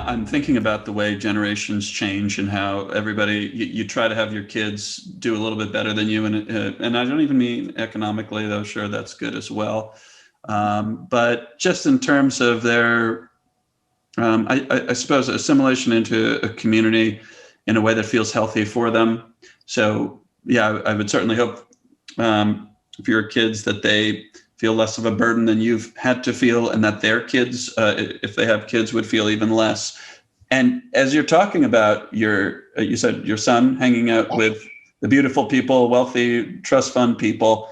I'm thinking about the way generations change and how everybody you try to have your kids do a little bit better than you, and I don't even mean economically, though. Sure, that's good as well. But just in terms of their, I suppose, assimilation into a community in a way that feels healthy for them. So yeah, I would certainly hope for your kids that they feel less of a burden than you've had to feel, and that their kids, if they have kids, would feel even less. And as you're talking about you said your son hanging out with the beautiful people, wealthy trust fund people.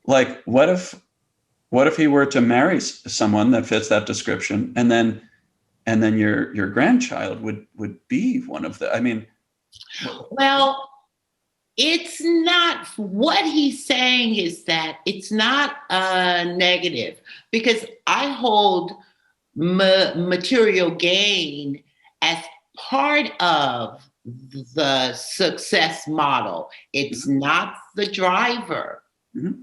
Like, what if he were to marry someone that fits that description, and then your grandchild would be one of the. I mean, Well, it's not, what he's saying is that it's not a negative, because I hold material gain as part of the success model. It's not the driver. mhm,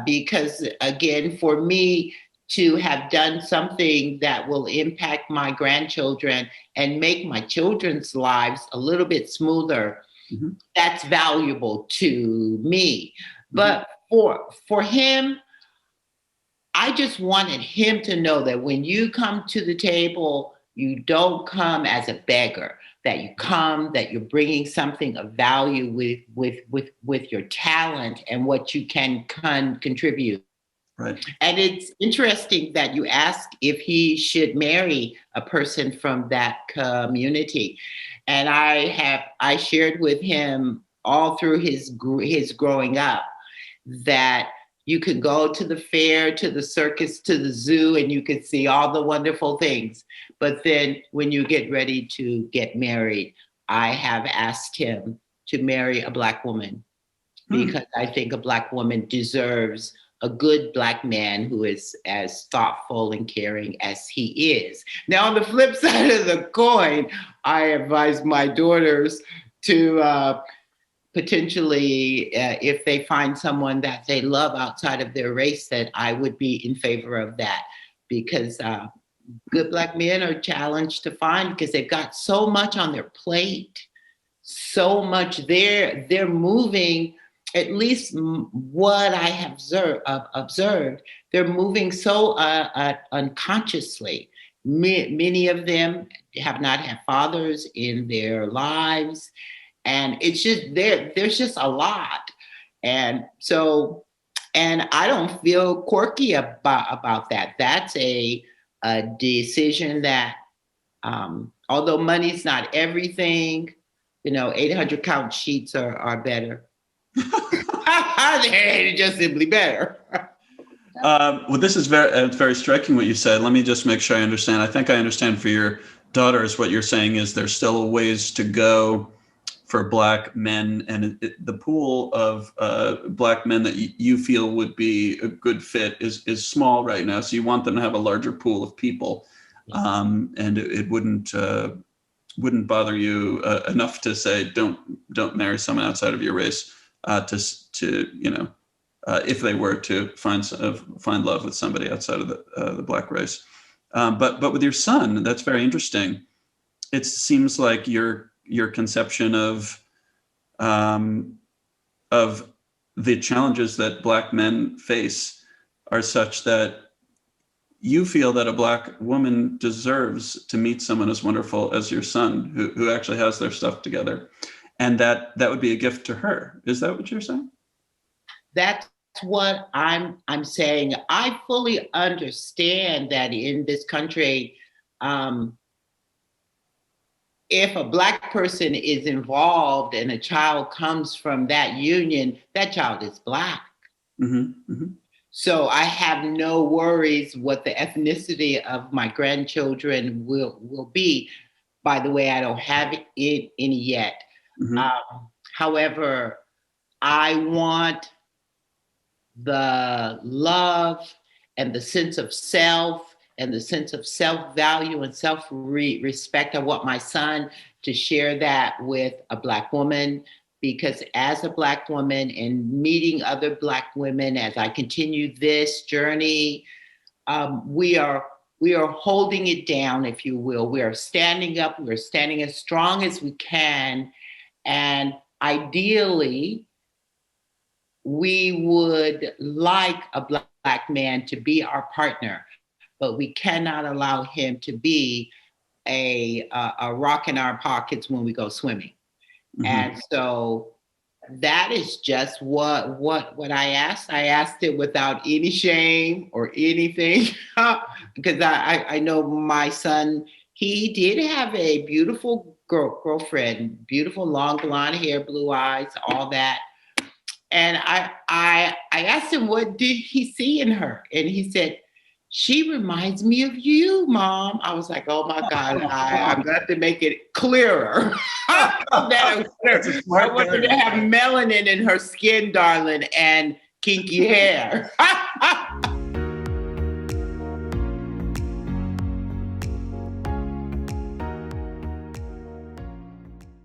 Because again, for me to have done something that will impact my grandchildren and make my children's lives a little bit smoother, mhm, that's valuable to me. mhm, But for him, I just wanted him to know that when you come to the table, you don't come as a beggar. That you come, that you're bringing something of value with your talent and what you can contribute. right. And it's interesting that you ask if he should marry a person from that community. And I shared with him all through his growing up that you could go to the fair, to the circus, to the zoo, and you could see all the wonderful things. But then when you get ready to get married, I have asked him to marry a Black woman, Hmm. because I think a Black woman deserves a good Black man who is as thoughtful and caring as he is. Now, on the flip side of the coin, I advise my daughters to potentially, if they find someone that they love outside of their race, that I would be in favor of that, because good Black men are challenged to find, because they've got so much on their plate, so much. They're moving, at least what I have observed, they're moving so unconsciously. Many of them have not had fathers in their lives, and it's just there's just a lot. And so, and I don't feel quirky about that. That's a decision that, although money's not everything, 800 count sheets are better. They're just simply better. Well, this is very striking what you said. Let me just make sure I understand. I think I understand for your daughters, what you're saying is there's still a ways to go for Black men, and the pool of Black men that you feel would be a good fit is small right now. So you want them to have a larger pool of people, and it wouldn't bother you enough to say don't marry someone outside of your race, to if they were to find love with somebody outside of the Black race. But with your son, that's very interesting. It seems like your conception of the challenges that Black men face are such that you feel that a Black woman deserves to meet someone as wonderful as your son, who actually has their stuff together, and that would be a gift to her. Is that what you're saying? That's what I'm saying. I fully understand that in this country, if a Black person is involved and a child comes from that union, that child is Black. Mm-hmm, mm-hmm. So I have no worries what the ethnicity of my grandchildren will be. By the way, I don't have any yet. Mm-hmm. However, I want the love and the sense of self and the sense of self-value and self-respect. I want my son to share that with a Black woman, because as a Black woman and meeting other Black women, as I continue this journey, we we are holding it down, if you will. We are standing up. We're standing as strong as we can. And ideally, we would like a Black man to be our partner, but we cannot allow him to be a rock in our pockets when we go swimming. Mm-hmm. And so that is just what I asked. I asked it without any shame or anything, because I know my son, he did have a beautiful girlfriend, beautiful long blonde hair, blue eyes, all that. And I asked him, what did he see in her? And he said, she reminds me of you, Mom. I was like, oh my God, I'm going to have to make it clearer. I want her to have melanin in her skin, darling, and kinky hair.